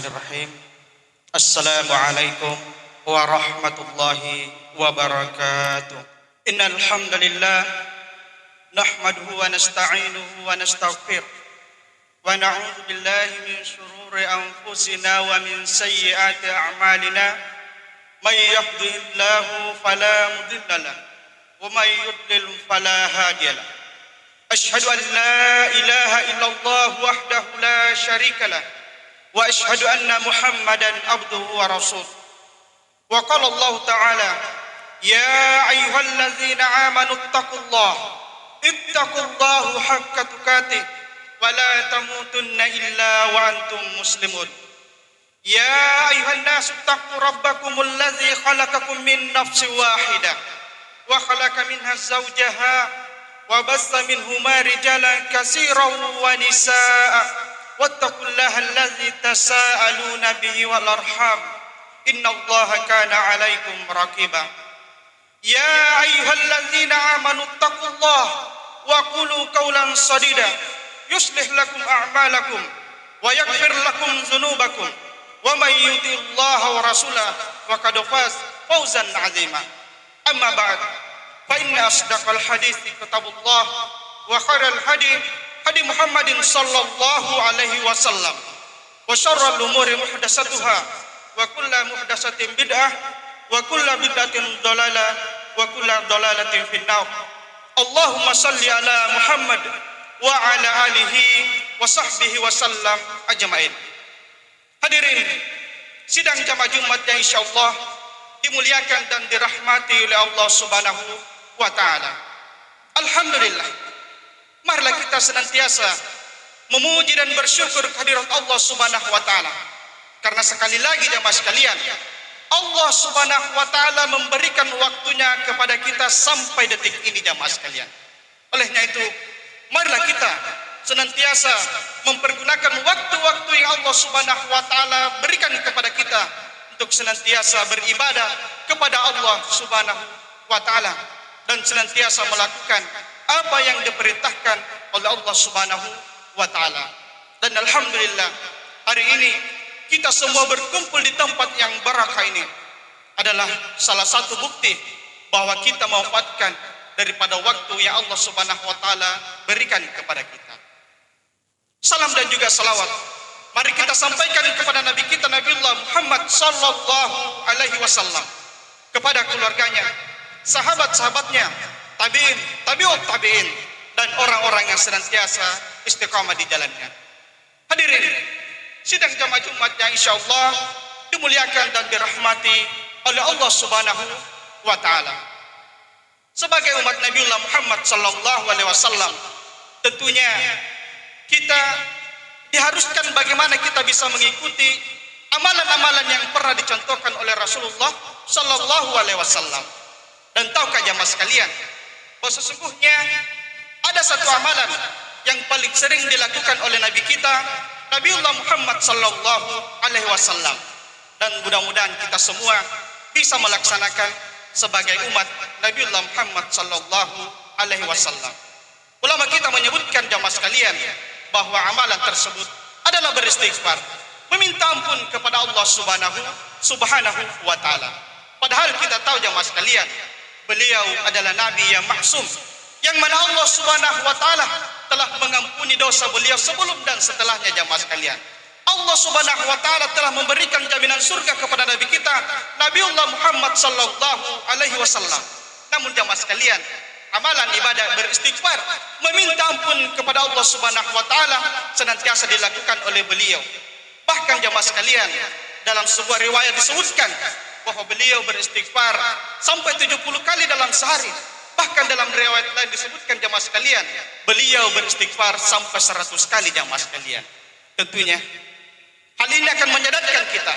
Bismillahirrahmanirrahim. Assalamualaikum warahmatullahi wabarakatuh. Innal hamdalillah nahmaduhu wa nasta'inuhu wa nastaghfiruh wa na'udzu billahi min shururi anfusina wa min sayyiati a'malina. May yahdihillahu fala mudilla lahu wa may yudlil fala hadiya lahu. Asyhadu an la ilaha illallah wahdahu la syarika lahu wa asyhadu anna Muhammadan abduhu wa rasuluh. Wa qala Allah ta'ala, ya ayyuhalladzina amanu ittaqullaha haqqa tuqatih wa la tamutunna illa wa antum muslimun. Ya ayyuhan nasu ittaqu rabbakumul ladzi khalaqakum min nafsin wahidah wa khalaqa minha zawjaha wa bassa minhuma rijalan katsiran wa nisaa'a wattaqullaha allazi tasaaluna bihi wal arham innallaha kana 'alaikum raqiba. Ya ayyuhalladzina amanu taqullaha wa qulu qawlan sadida yuslih lakum a'malakum wa yaghfir lakum dzunubakum wa may yuti'illaha wa rasulahu faqad fawzan 'azima. Amma ba'd, fa inna asdaqal hadithi kitabullah wa khairal hadi Muhammadin sallallahu alaihi wasallam wa syarrul umuri muhdatsatuha wa kullu muhdatsatin bid'ah wa kullu bid'atin dhalalah wa kullu dhalalatin finnar. Allahumma shalli ala Muhammad wa ala alihi wa sahbihi wasallam ajmain. Hadirin sidang jamaah Jumat yang insyaallah dimuliakan dan dirahmati oleh Allah Subhanahu wa taala. Alhamdulillah, marilah kita senantiasa memuji dan bersyukur kehadirat Allah Subhanahu wa taala. Karena sekali lagi jemaah sekalian, Allah Subhanahu wa taala memberikan waktunya kepada kita sampai detik ini jemaah sekalian. Olehnya itu, marilah kita senantiasa mempergunakan waktu-waktu yang Allah Subhanahu wa taala berikan kepada kita untuk senantiasa beribadah kepada Allah Subhanahu wa taala dan senantiasa melakukan apa yang diperintahkan oleh Allah Subhanahu wa taala. Dan alhamdulillah, hari ini kita semua berkumpul di tempat yang barakah ini adalah salah satu bukti bahwa kita memanfaatkan daripada waktu yang Allah Subhanahu wa taala berikan kepada kita. Salam dan juga salawat mari kita sampaikan kepada Nabi kita Nabiullah Muhammad sallallahu alaihi wasallam, kepada keluarganya, sahabat-sahabatnya, tabi'in, tabi'ut tabi'in, dan orang-orang yang senantiasa istiqamah di jalannya. Hadirin sidang jamaah Jumat yang insyaallah dimuliakan dan dirahmati oleh Allah Subhanahu wa taala. Sebagai umat Nabiullah Muhammad sallallahu alaihi wasallam, tentunya kita diharuskan bagaimana kita bisa mengikuti amalan-amalan yang pernah dicontohkan oleh Rasulullah sallallahu alaihi wasallam. Dan tahukah jamaah sekalian, bahwa sesungguhnya ada satu amalan yang paling sering dilakukan oleh Nabi kita Nabiullah Muhammad sallallahu alaihi wasallam, dan mudah-mudahan kita semua bisa melaksanakan sebagai umat Nabiullah Muhammad sallallahu alaihi wasallam. Ulama kita menyebutkan jamaah sekalian bahwa amalan tersebut adalah beristighfar, meminta ampun kepada Allah subhanahu wa taala. Padahal kita tahu jamaah sekalian, beliau adalah nabi yang maksum, yang mana Allah Subhanahu wa taala telah mengampuni dosa beliau sebelum dan setelahnya jamaah sekalian. Allah Subhanahu wa taala telah memberikan jaminan surga kepada nabi kita Nabiullah Muhammad sallallahu alaihi wasallam. Namun jamaah sekalian, amalan ibadah beristighfar, meminta ampun kepada Allah Subhanahu wa taala senantiasa dilakukan oleh beliau. Bahkan jamaah sekalian, dalam sebuah riwayat disebutkan bahwa beliau beristighfar sampai 70 kali dalam sehari. Bahkan dalam riwayat lain disebutkan jamaah sekalian, beliau beristighfar sampai 100 kali jamaah sekalian. Tentunya hal ini akan menyadarkan kita.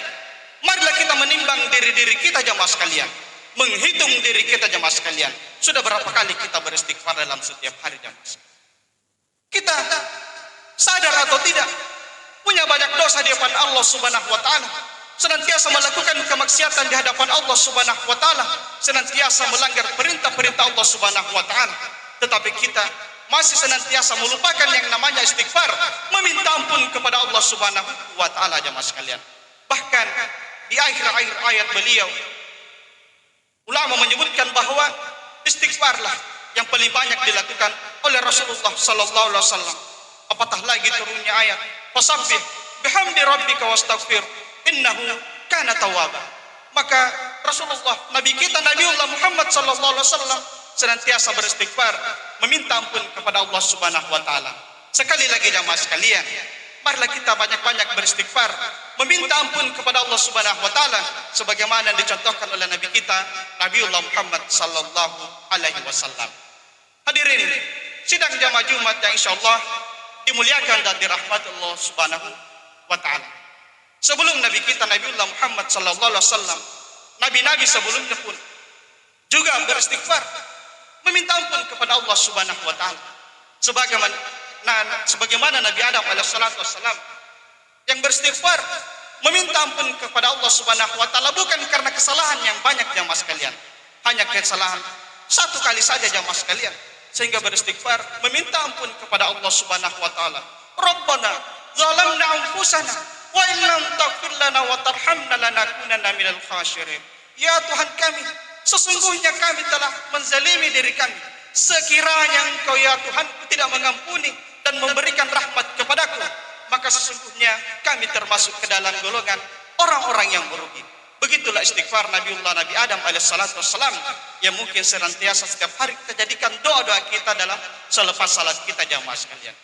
Marilah kita menimbang diri kita jamaah sekalian, menghitung diri kita jamaah sekalian. Sudah berapa kali kita beristighfar dalam setiap hari jamaah sekalian? Kita sadar atau tidak punya banyak dosa di hadapan Allah Subhanahu wa taala, senantiasa melakukan kemaksiatan di hadapan Allah Subhanahu wa taala, senantiasa melanggar perintah-perintah Allah Subhanahu wa taala. Tetapi kita masih senantiasa melupakan yang namanya istighfar, meminta ampun kepada Allah Subhanahu wa taala jemaah sekalian. Bahkan di akhir-akhir ayat beliau, ulama menyebutkan bahwa istighfarlah yang paling banyak dilakukan oleh Rasulullah sallallahu alaihi wasallam. Apatah lagi turunnya ayat, fasabbih bihamdi rabbika wastaghfir innahu kana tawwaba. Maka Rasulullah, Nabi kita Nabiullah Muhammad sallallahu alaihi wasallam senantiasa beristighfar, meminta ampun kepada Allah Subhanahu wa taala. Sekali lagi jamaah sekalian, marilah kita banyak-banyak beristighfar, meminta ampun kepada Allah Subhanahu wa taala sebagaimana dicontohkan oleh Nabi kita Nabiullah Muhammad sallallahu alaihi wasallam. Hadirin sidang jamaah Jumat yang insyaallah dimuliakan dan dirahmati Allah Subhanahu wa taala. Sebelum Nabi kita Nabiullah Muhammad sallallahu alaihi wasallam, nabi-nabi sebelumnya pun juga beristighfar, meminta ampun kepada Allah Subhanahu wa taala. Sebagaimana Nabi Adam alaihissalatu wassalam yang beristighfar, meminta ampun kepada Allah Subhanahu wa taala bukan karena kesalahan yang banyak jamaah sekalian, hanya kesalahan satu kali saja jamaah sekalian, sehingga beristighfar meminta ampun kepada Allah Subhanahu wa taala. Rabbana zalamna anfusana wa illam taghfir lana wa tarhamna lanakunanna minal khasirin. Ya Tuhan kami, sesungguhnya kami telah menzalimi diri kami. Sekiranya Engkau ya Tuhan tidak mengampuni dan memberikan rahmat kepadaku, maka sesungguhnya kami termasuk ke dalam golongan orang-orang yang merugi. Begitulah istighfar Nabi Adam alaihissalatu wassalam yang mungkin senantiasa setiap hari kita jadikan doa-doa kita dalam selepas salat kita jamaah sekalian.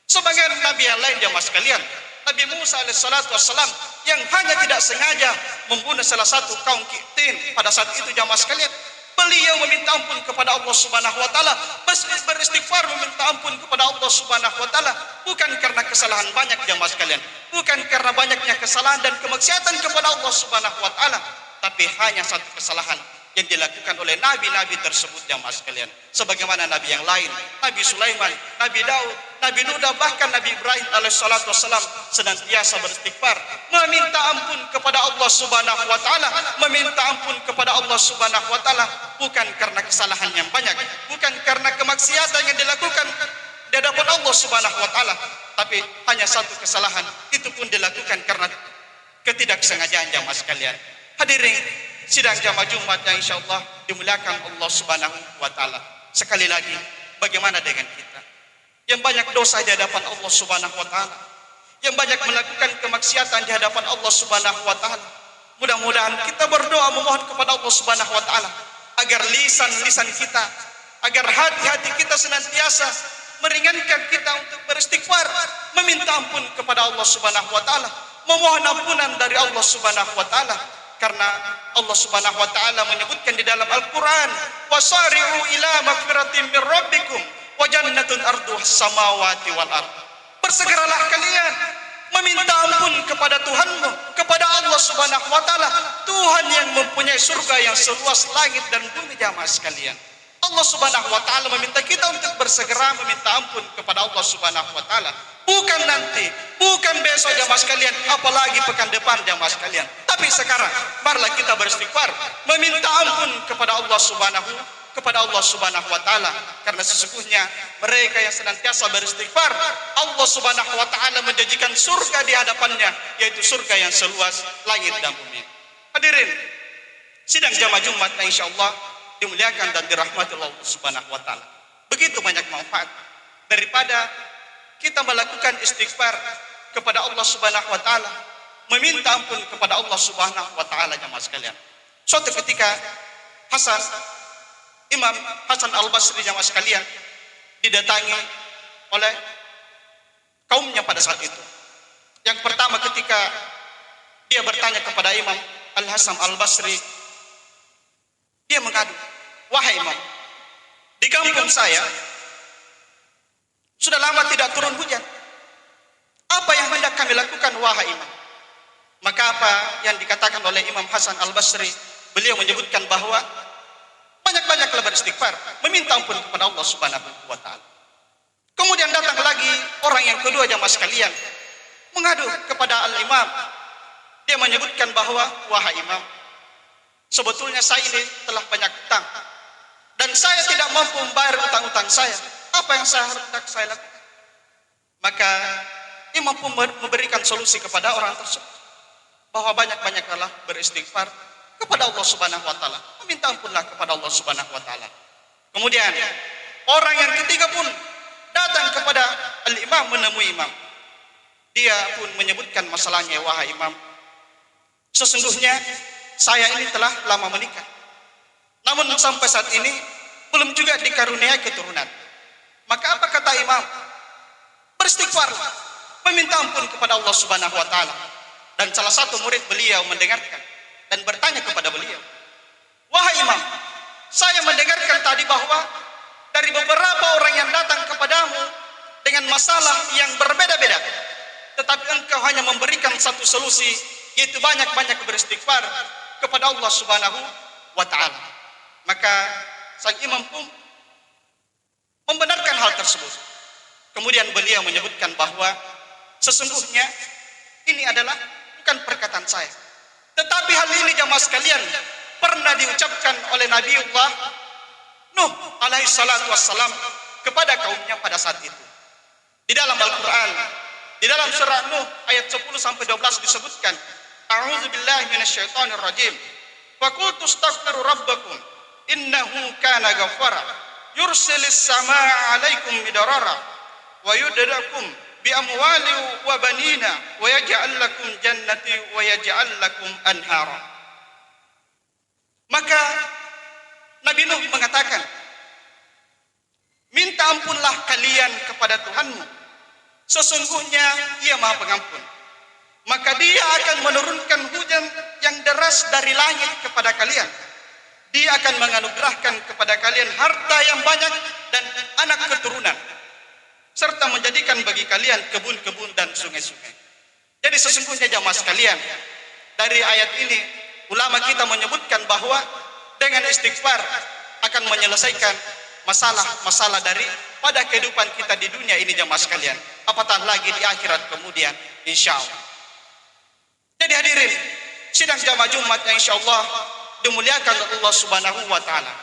Sebagian nabi yang lain jamaah sekalian, Nabi Musa alaihissalatu wassalam yang hanya tidak sengaja membunuh salah satu kaum Qibtin pada saat itu jamaah sekalian, beliau meminta ampun kepada Allah Subhanahu wa taala, beristighfar meminta ampun kepada Allah Subhanahu wa taala bukan karena kesalahan banyak jamaah sekalian, bukan karena banyaknya kesalahan dan kemaksiatan kepada Allah Subhanahu wa taala, tapi hanya satu kesalahan yang dilakukan oleh nabi-nabi tersebut jamaah sekalian. Sebagaimana nabi yang lain, Nabi Sulaiman, Nabi Daud, Nabi Nuh, bahkan Nabi Ibrahim alaihissalatu wassalam senantiasa beristighfar, meminta ampun kepada Allah Subhanahu wa taala, meminta ampun kepada Allah Subhanahu wa taala bukan karena kesalahan yang banyak, bukan karena kemaksiatan yang dilakukan di hadapan Allah Subhanahu wa taala, tapi hanya satu kesalahan, itu pun dilakukan karena ketidaksengajaan jamaah sekalian. Hadirin sidang jamaah Jumat yang insyaallah dimuliakan Allah Subhanahu wa taala. Sekali lagi, bagaimana dengan kita yang banyak dosa di hadapan Allah Subhanahu wa taala, yang banyak melakukan kemaksiatan di hadapan Allah Subhanahu wa taala? Mudah-mudahan kita berdoa memohon kepada Allah Subhanahu wa taala agar lisan-lisan kita, agar hati-hati kita senantiasa meringankan kita untuk beristighfar, meminta ampun kepada Allah Subhanahu wa taala, memohon ampunan dari Allah Subhanahu wa taala. Karena Allah Subhanahu wa taala menyebutkan di dalam Al-Qur'an, wasari'u ila magfiratin min rabbikum wa jannatun arduhas samawati wal ard. Bersegeralah kalian meminta ampun kepada Tuhanmu, kepada Allah Subhanahu wa taala, Tuhan yang mempunyai surga yang seluas langit dan bumi jamaah sekalian. Allah Subhanahu wa taala meminta kita untuk bersegera meminta ampun kepada Allah Subhanahu wa taala. Bukan nanti, bukan besok jamaah sekalian, apalagi pekan depan jamaah sekalian. Tapi sekarang, marilah kita beristighfar, meminta ampun kepada Allah Subhanahu wa taala, karena sesungguhnya mereka yang senantiasa beristighfar, Allah Subhanahu wa taala menjanjikan surga di hadapannya, yaitu surga yang seluas langit dan bumi. Hadirin sidang jamaah Jumat yang insyaallah dimuliakan dan dirahmati Allah Subhanahu wa taala. Begitu banyak manfaat daripada kita melakukan istighfar kepada Allah Subhanahu wa taala, meminta ampun kepada Allah Subhanahu wa taala jemaah sekalian. Suatu ketika Imam Hasan Al-Basri jemaah sekalian didatangi oleh kaumnya pada saat itu. Yang pertama ketika dia bertanya kepada Imam Al-Hasan Al-Basri, dia mengadu, "Wahai Imam, di kampung saya sudah lama tidak turun hujan. Apa yang hendak kami lakukan wahai Imam?" Maka apa yang dikatakan oleh Imam Hasan Al-Basri, beliau menyebutkan bahwa banyak-banyaklah beristighfar, meminta ampun kepada Allah Subhanahu wa taala. Kemudian datang lagi orang yang kedua jamaah sekalian, mengadu kepada Al-Imam. Dia menyebutkan bahwa wahai Imam, sebetulnya saya ini telah banyak hutang dan saya tidak mampu membayar utang-utang saya. Apa yang saya lakukan? Maka Imam pun memberikan solusi kepada orang tersebut. bahwa banyak-banyaklah beristighfar kepada Allah Subhanahu wa taala. Meminta ampunlah kepada Allah Subhanahu wa taala. Kemudian orang yang ketiga pun datang kepada al-imam, menemui imam. Dia pun menyebutkan masalahnya, wahai imam, sesungguhnya saya ini telah lama menikah, namun sampai saat ini belum juga dikaruniai keturunan. Maka apa kata imam? Beristighfarlah, meminta ampun kepada Allah Subhanahu wa taala. Dan salah satu murid beliau mendengarkan dan bertanya kepada beliau, wahai imam, saya mendengarkan tadi bahwa dari beberapa orang yang datang kepadamu dengan masalah yang berbeda-beda, tetapi engkau hanya memberikan satu solusi, yaitu banyak-banyak beristighfar kepada Allah Subhanahu wa taala. Maka sang imam pun membenarkan hal tersebut. Kemudian beliau menyebutkan bahwa sesungguhnya ini adalah bukan perkataan saya, tetapi hal ini jamaah sekalian pernah diucapkan oleh Nabiullah Nuh alaihi salatu wassalam kepada kaumnya pada saat itu. Di dalam Al-Quran, di dalam surah Nuh ayat 10 sampai 12 disebutkan, A'udzubillahi minasyaitonir rajim. Faqultu astaghfiru rabbakum innahu kana ghaffara yursilis samaa'a 'alaikum midrara wa yuddakum bi amwali wa banina wa yaj'al lakum jannati wa yaj'al lakum anhara. Maka Nabi Nuh mengatakan, minta ampunlah kalian kepada Tuhanmu, sesungguhnya Ia Maha Pengampun. Maka Dia akan menurunkan hujan yang deras dari langit kepada kalian. Dia akan menganugerahkan kepada kalian harta yang banyak dan anak keturunan, serta menjadikan bagi kalian kebun-kebun dan sungai-sungai. Jadi sesungguhnya jamaah sekalian, dari ayat ini ulama kita menyebutkan bahwa dengan istighfar akan menyelesaikan masalah-masalah dari pada kehidupan kita di dunia ini jamaah sekalian, apatah lagi di akhirat kemudian insyaallah. Jadi hadirin sidang jamaah Jumat yang insyaallah dimuliakan Allah Subhanahu wa taala,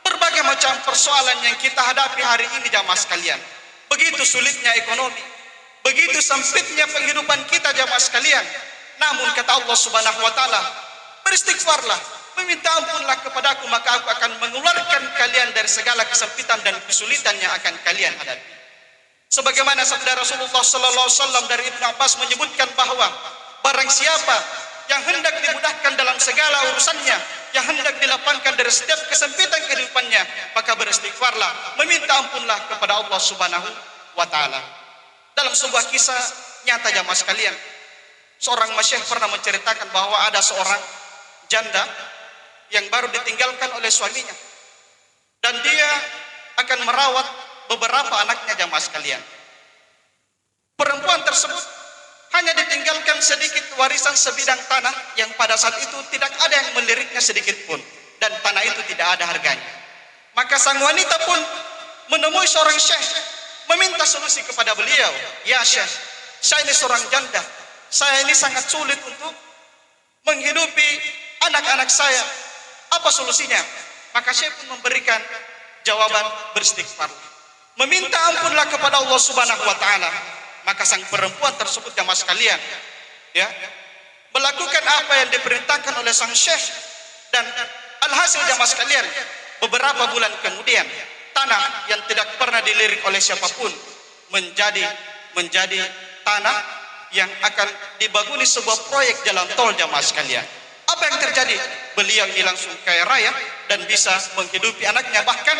berbagai macam persoalan yang kita hadapi hari ini jamaah sekalian, begitu sulitnya ekonomi, begitu sempitnya penghidupan kita jamaah sekalian, namun kata Allah Subhanahu wa taala, beristighfarlah, meminta ampunlah kepadaku, maka aku akan mengeluarkan kalian dari segala kesempitan dan kesulitan yang akan kalian hadapi. Sebagaimana sabda Rasulullah sallallahu alaihi wasallam dari Ibnu Abbas menyebutkan bahwa barang siapa yang hendak dimudahkan dalam segala urusannya, yang hendak dilapangkan dari setiap kesempitan kehidupannya, maka beristighfarlah, meminta ampunlah kepada Allah Subhanahu wa taala. Dalam sebuah kisah nyata jamaah sekalian, seorang masyayikh pernah menceritakan bahwa ada seorang janda yang baru ditinggalkan oleh suaminya, dan dia akan merawat beberapa anaknya jamaah sekalian. Perempuan tersebut hanya ditinggalkan sedikit warisan sebidang tanah yang pada saat itu tidak ada yang meliriknya sedikit pun, dan tanah itu tidak ada harganya. Maka sang wanita pun menemui seorang syekh, meminta solusi kepada beliau. Ya syekh, saya ini seorang janda, saya ini sangat sulit untuk menghidupi anak-anak saya, apa solusinya? Maka syekh pun memberikan jawaban, beristighfar, meminta ampunlah kepada Allah Subhanahu wa taala. Maka sang perempuan tersebut jamaah sekalian, ya, melakukan apa yang diperintahkan oleh sang syekh, dan alhasil jamaah sekalian, beberapa bulan kemudian tanah yang tidak pernah dilirik oleh siapapun menjadi tanah yang akan dibangun sebuah proyek jalan tol jamaah sekalian. Apa yang terjadi? Beliau ini langsung kaya raya dan bisa menghidupi anaknya, bahkan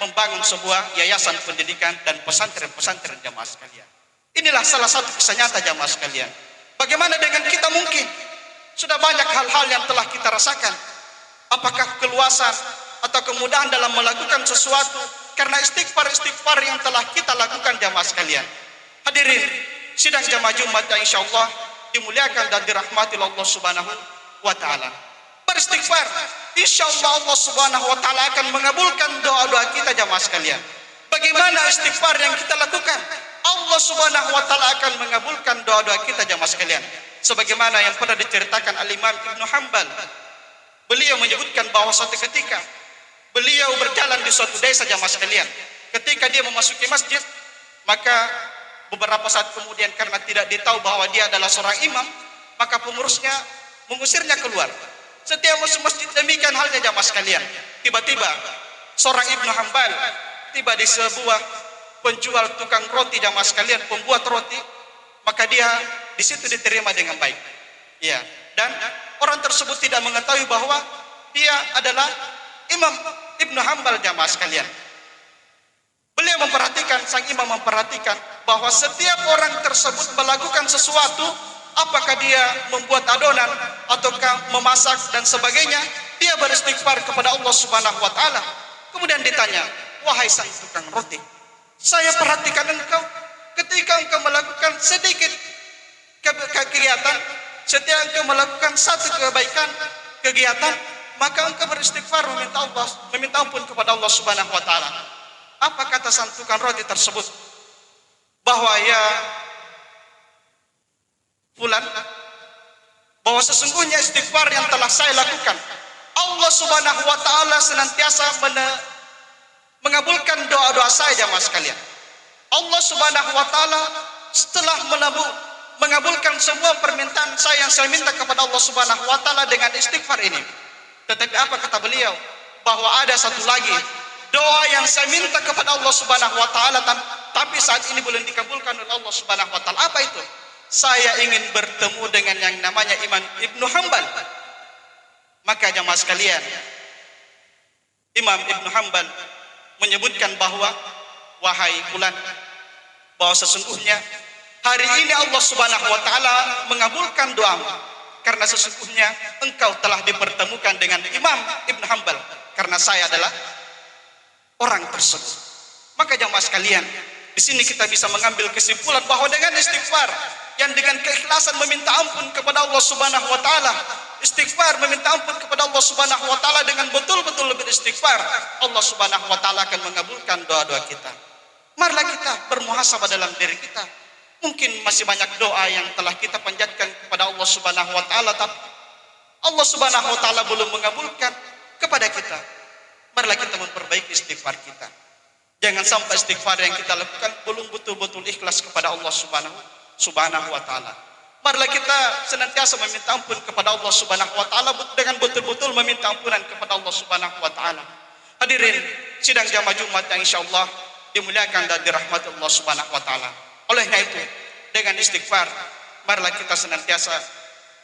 membangun sebuah yayasan pendidikan dan pesantren-pesantren jamaah sekalian. Inilah salah satu kisah nyata jamaah sekalian. Bagaimana dengan kita? Mungkin sudah banyak hal-hal yang telah kita rasakan. Apakah keluasan atau kemudahan dalam melakukan sesuatu karena istighfar yang telah kita lakukan jamaah sekalian. Hadirin sidang jamaah Jumat yang insyaallah dimuliakan dan dirahmati Allah Subhanahu wa taala. Beristighfar, insyaallah Allah Subhanahu wa taala akan mengabulkan doa-doa kita jamaah sekalian. Bagaimana istighfar yang kita lakukan? Allah Subhanahu wa taala akan mengabulkan doa-doa kita jamaah sekalian. Sebagaimana yang pernah diceritakan Al-Imam Ibnu Hanbal, beliau menyebutkan bahwa suatu ketika beliau berjalan di suatu desa jamaah sekalian. Ketika dia memasuki masjid, maka beberapa saat kemudian karena tidak ditahu bahwa dia adalah seorang imam, maka pengurusnya mengusirnya keluar. Setiap masuk masjid demikian halnya jamaah sekalian. Tiba-tiba seorang Ibnu Hambal tiba di sebuah penjual tukang roti jamaah sekalian, pembuat roti, maka dia di situ diterima dengan baik. Ya, dan orang tersebut tidak mengetahui bahwa dia adalah Imam Ibnu Hambal jamaah sekalian. Beliau memperhatikan, sang imam memperhatikan bahwa setiap orang tersebut melakukan sesuatu, apakah dia membuat adonan ataukah memasak dan sebagainya, dia beristighfar kepada Allah Subhanahu wa taala. Kemudian ditanya, "Wahai sang tukang roti, saya perhatikan engkau ketika engkau melakukan sedikit kegiatan, setiap engkau melakukan satu kebaikan kegiatan, maka engkau beristighfar meminta ampun kepada Allah Subhanahu wa taala." Apa kata sang tukang roti tersebut? Bahwa ya fulan, bahwa sesungguhnya istighfar yang telah saya lakukan, Allah Subhanahu wa taala senantiasa mengabulkan doa-doa saya jamaah sekalian. Allah Subhanahu wa taala setelah mengabulkan semua permintaan saya yang saya minta kepada Allah Subhanahu wa taala dengan istighfar ini. Tetapi apa kata beliau? Bahwa ada satu lagi doa yang saya minta kepada Allah Subhanahu wa taala tapi saat ini belum dikabulkan oleh Allah Subhanahu wa taala. Apa itu? Saya ingin bertemu dengan yang namanya Imam Ibnu Hambal. Maka jamaah sekalian, Imam Ibnu Hambal menyebutkan bahwa, wahai fulan, bahwa sesungguhnya hari ini Allah Subhanahu wa taala mengabulkan doamu karena sesungguhnya engkau telah dipertemukan dengan Imam Ibnu Hambal karena saya adalah orang tersebut. Maka jamaah sekalian, di sini kita bisa mengambil kesimpulan bahwa dengan istighfar yang dengan keikhlasan meminta ampun kepada Allah Subhanahu wa taala, istighfar meminta ampun kepada Allah Subhanahu wa taala dengan betul-betul beristighfar, Allah Subhanahu wa taala akan mengabulkan doa-doa kita. Marilah kita bermuhasabah dalam diri kita. Mungkin masih banyak doa yang telah kita panjatkan kepada Allah Subhanahu wa taala tapi Allah Subhanahu wa taala belum mengabulkan kepada kita. Marilah kita memperbaiki istighfar kita. Jangan sampai istighfar yang kita lakukan belum betul-betul ikhlas kepada Allah Subhanahu wa taala. Marilah kita senantiasa meminta ampun kepada Allah Subhanahu wa taala dengan betul-betul meminta ampunan kepada Allah Subhanahu wa taala. Hadirin sidang jamaah Jumat yang insyaallah dimuliakan dan dirahmati Allah Subhanahu wa taala. Olehnya itu, dengan istighfar marilah kita senantiasa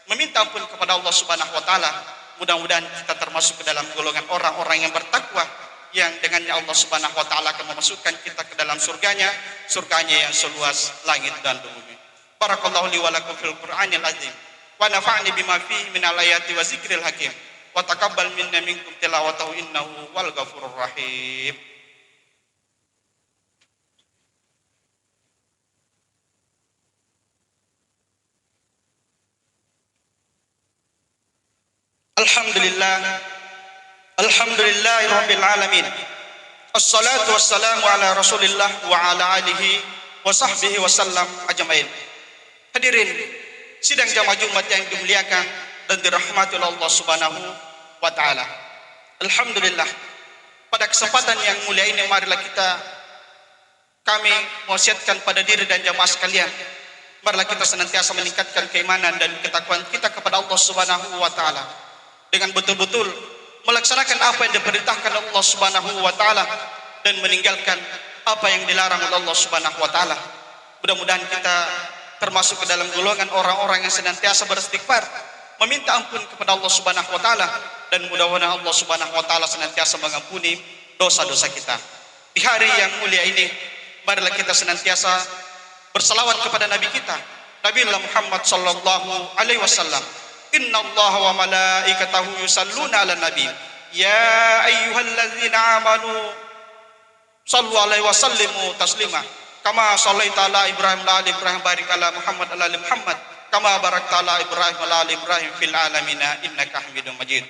meminta ampun kepada Allah Subhanahu wa taala. Mudah-mudahan kita termasuk ke dalam golongan orang-orang yang bertakwa, yang dengannya Allah Subhanahu wa taala akan memasukkan kita ke dalam surganya yang seluas langit dan bumi. Barakallahu li wa lakum fil Qur'anil azim wa nafa'ni bima fihi minal ayati wa zikril hakim wa taqabbal minna minkum tilawatahu innahu wal ghafurur rahim. Alhamdulillahirabbil alamin. Assalatu wassalamu ala Rasulillah wa ala alihi wa sahbihi wasallam ajmain. Hadirin sidang jamaah Jumat yang dimuliakan dan dirahmati oleh Allah Subhanahu wa taala. Alhamdulillah, pada kesempatan yang mulia ini marilah kami mewasiatkan pada diri dan jamaah sekalian, marilah kita senantiasa meningkatkan keimanan dan ketakwaan kita kepada Allah Subhanahu wa taala dengan betul-betul melaksanakan apa yang diperintahkan Allah Subhanahu wa taala dan meninggalkan apa yang dilarang oleh Allah Subhanahu wa taala. Mudah-mudahan kita termasuk ke dalam golongan orang-orang yang senantiasa beristighfar, meminta ampun kepada Allah Subhanahu wa taala, dan mudah-mudahan Allah Subhanahu wa taala senantiasa mengampuni dosa-dosa kita. Di hari yang mulia ini, marilah kita senantiasa bersalawat kepada Nabi kita, Nabi Muhammad sallallahu alaihi wasallam. Inna Allah wa malaikatahu yusalluna ala nabi ya ayyuhalladzina amanu sallu alaihi wa sallimu taslima kama sallaita ala Ibrahim wa ala Ibrahim barik ala Muhammad ala ali Muhammad kama barakta ala Ibrahim wa ala ali Ibrahim fil alamin innaka Hamidum Majid.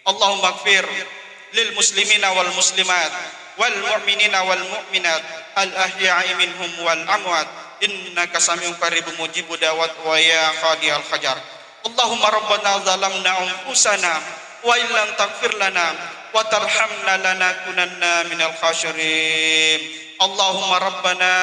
Allahumma ighfir lil muslimina wal muslimat wal mu'minina wal mu'minat al ahya'i minhum wal amwat innaka samiun qaribun mujibud da'wat wa ya qadiyal hajar. Allahumma rabbana zalamna anfusana wa illam taghfir lana wa tarhamna lanakunanna minal khasirin. Allahumma rabbana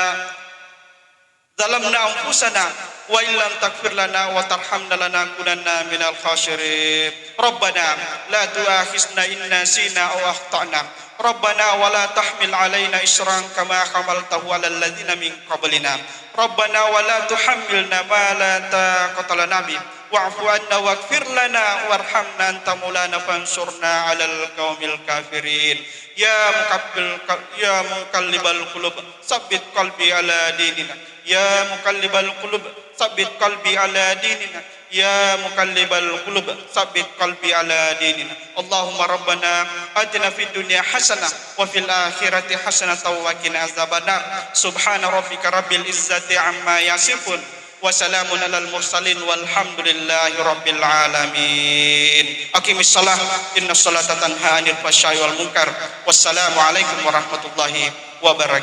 ظلمنا أنفسنا وإن لم تغفر لنا وترحمنا لنكونن من الخاسرين ربنا لا تؤاخذنا إن نسينا أو أخطأنا ربنا ولا تحمل علينا إصرا كما حملته على الذين من قبلنا ربنا ولا تحملنا ما لا طاقة لنا به واعف عنا واغفر لنا وارحمنا أنت مولانا فانصرنا على القوم الكافرين يا مقلب القلوب ثبت قلبي على ديننا يا مقلب القلوب ثبت قلبي على ديننا يا مقلب القلوب ثبت قلبي على ديننا اللهم ربنا آتنا في الدنيا حسنة وفي الآخرة حسنة وقنا عذاب النار سبحان ربك رب العزة عما يصفون وسلام على المرسلين والحمد لله رب العالمين أقم الصلاة إن الصلاة تنهى عن الفحشاء والمنكر والسلام عليكم ورحمة الله وبركاته